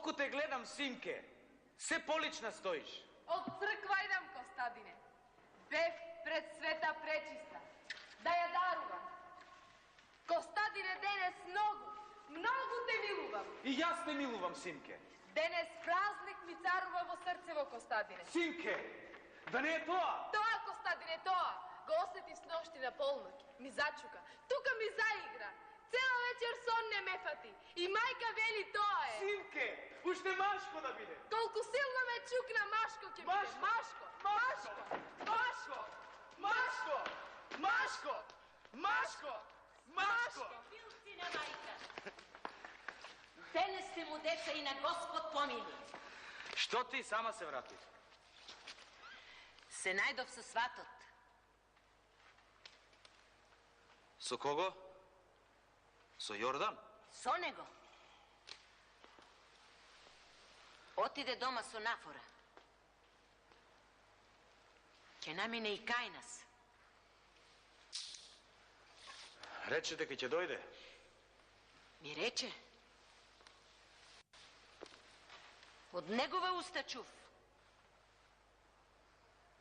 Колку те гледам, синке, се полична стоиш. Од црква идам, Костадине. Бев пред света пречиста. Да ја дарувам. Костадине, денес многу те милувам. И јас те милувам, синке. Денес празник ми царува во срцево, Костадине. Синке, да не е тоа? Тоа, Костадине, тоа. Го осетив с ношти на полноќ. Ми зачука. Тука ми заигра. Цела вечер сон не ме фати. И мајка вели тоа е. Синке, уште Машко да биде. Толку силно ме чукна, Машко ќе биде. Машко. Билци на мајка. Денес сте му деца и на Господ помили. Што ти сама се врати? Се најдов со сватот. Со кого? Со Јордан? Со него. Отиде дома со нафора. Ќе намине и кај нас. Рече дека ќе дојде. Ми рече. Од негова уста чув.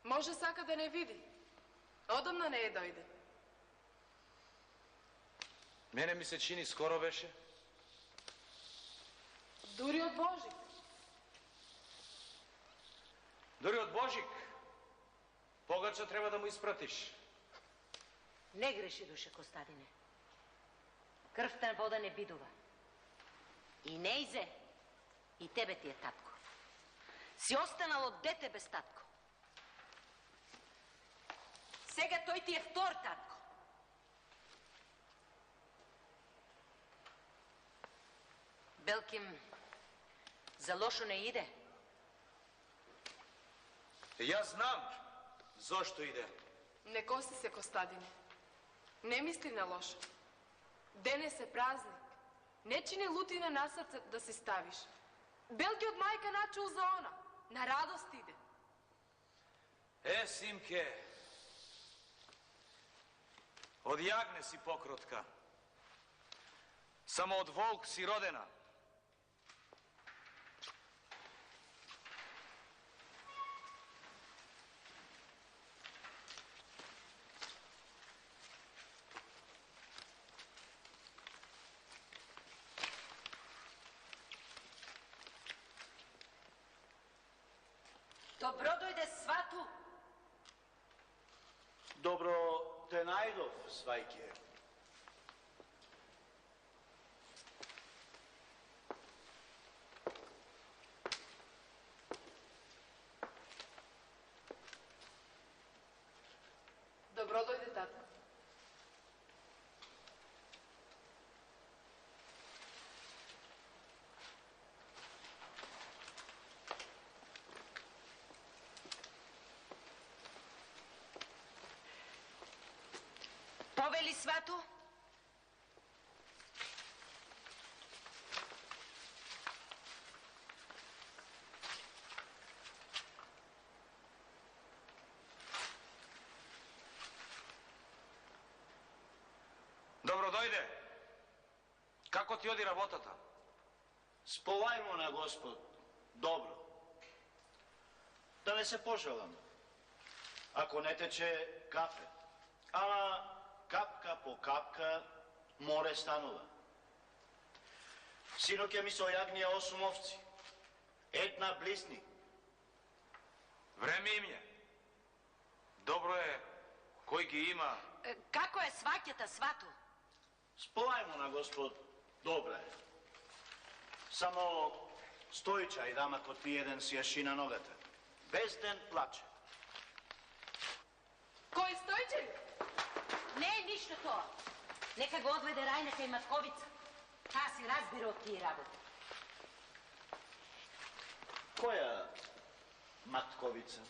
Може сака да не види. Одамна не е дојде. Мене ми се чини скоро беше. Дури од Божик. Дури од Божик. Погача треба да му испратиш. Не греши, душе, Костадине. Крвта вода не бидува. И не изе, и тебе ти е татко. Си останал од дете без татко. Сега тој ти е втор татко. Белким, за лошо не иде. Јас знам зошто иде. Не коси се, Костадине. Не мисли на лошо. Денес е празник. Не чини лутина на срце да се ставиш. Белки од мајка начул за она. На радост иде. Симке, од јагне си покротка. Само од волк си родена. Добро дојде, свату. Добро те најдов, свајке. Добро дојде, тата. Повели, свату? Добро дојде. Како ти оди работата? Сповајмо на Господ. Добро. Да не се пожалам. Ако не тече кафе. Ама капка по капка море станува. Синоќа ми се ојагнија 8 овци. Една блисни. Време им е. Добро е кој ги има. Како е сваќата, свату? Сповајмо на Господ. Добра е. Само Стојча и дамакот ти еден си јаши на ногата. Без ден плаче. Кој Стојче ли? Не е ништо тоа. Нека го одведе Рајнека и Матковица. Таа си разбира од тие работи. Која Матковица?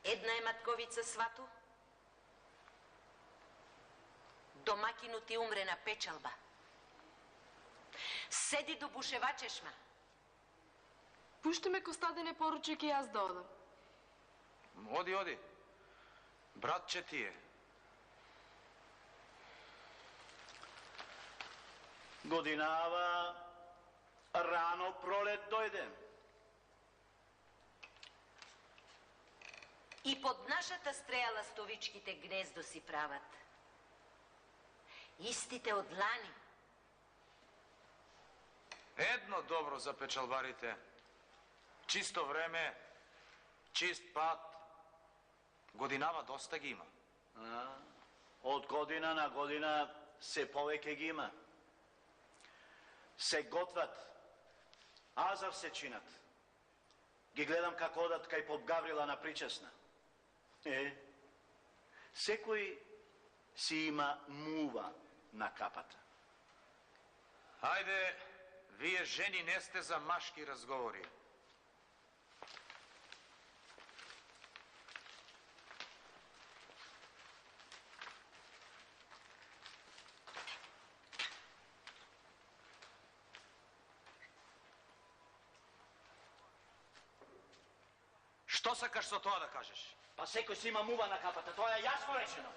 Една е Матковица, свату. Домакину ти умре на печалба. Седи до бушева чешма. Пушти ме, Костадине, поручи ке јас да одам. Оди, оди. Братче ти е. Годинава рано пролет дојде. И под нашата стреја ластовичките гнездо си прават. Истите од лани. Едно добро за печалбарите. Чисто време, чист пат. Годинава доста ги има. Од година на година се повеќе ги има. Се готват, азар се чинат. Ги гледам како одат кај поп Гаврила на причесна. Секој си има мува на капата. Хајде, вие жени не сте за машки разговори. Што сакаш со тоа да кажеш? Па секој си има мува на капата, тоа е јасно речено.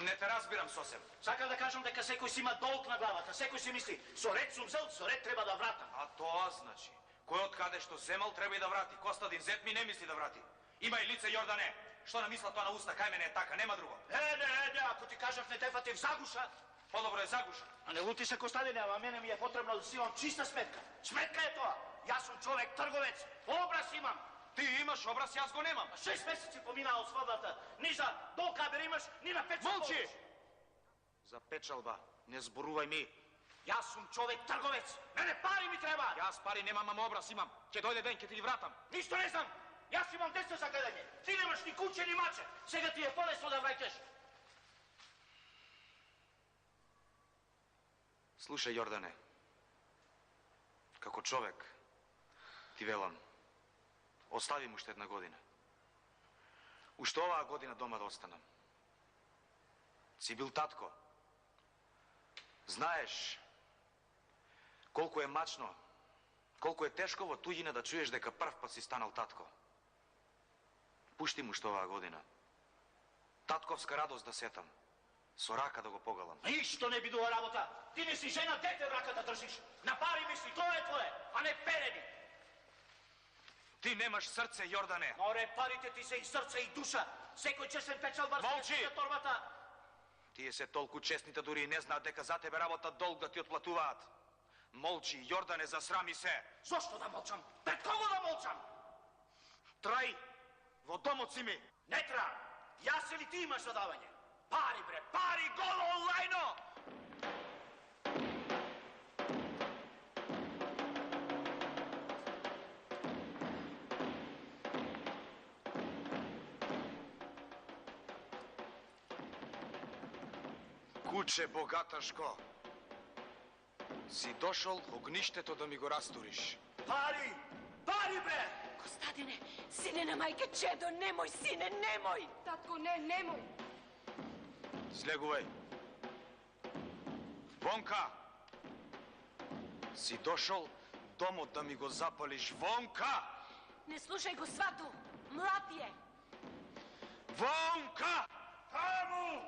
Не те разбирам сосем. Сакам да кажам дека секој си има долг на главата, секој си мисли, со ред сум зел, со ред треба да вратам. А тоа значи, кој од каде што земал треба и да врати. Костадин Зет ми не мисли да врати. Има и лице Јордане. Што намисла тоа на уста, кај мене е така, нема друго. Еде, ако ти кажав не те фатив загуша. Подобро е загуша. А не лути се Костадине, ама мене ми е потребно да си имам чиста сметка. Сметка е тоа. Јас сум човек трговец, образ имам. Ти имаш образ, јас го немам. 6 месеци поминаа од свадбата. Ни за долкабер имаш, ни на печалба. Молчи! За печалба не зборувај ми. Јас сум човек трговец. Мене пари ми треба. Јас пари немам, ама образ имам. Ќе дојде ден, ќе ти ги вратам. Ништо не знам. Јас имам деца за гледање. Ти немаш ни куче, ни маче. Сега ти е полесно да враќаш. Слушај, Јордане. Како човек, ти велам, оставим уште една година. Уште оваа година дома да останам. Си бил татко. Знаеш колку е мачно, колку е тешко во туѓина да чуеш дека прв пат си станал татко. Пушти му уште оваа година. Татковска радост да сетам. Со рака да го погалам. Ништо не бидува работа. Ти не си жена, дете в рака да држиш. На пари мисли, тоа е твое, а не перени. Ти немаш срце, Јордане. Море, парите ти се и срце и душа. Секој честен печалбар Молчи! се торбата. Тие се толку честните, дури и не знаат дека за тебе работа долг да ти отплатуваат. Молчи, Јордане, засрами се. Зошто да молчам? Пред кого да молчам? Трај во домот си ми. Не тра. Јас или ти имаш задавање? Пари, бре, Пари голо онлайно! Куче богаташко, си дошол огништето да ми го растуриш. Пари! Пари, бре! Костадине, сине на мајке Чедо, немој, сине, немој! Татко, не, немој. Слегувај. Вонка! Си дошол домот да ми го запалиш. Вонка! Не слушај го, свату, млад е! Вонка! Таму!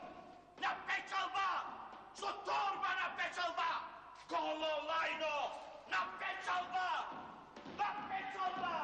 На печалба! Со торба на печалба! Голо лајно! На печалба! На печалба!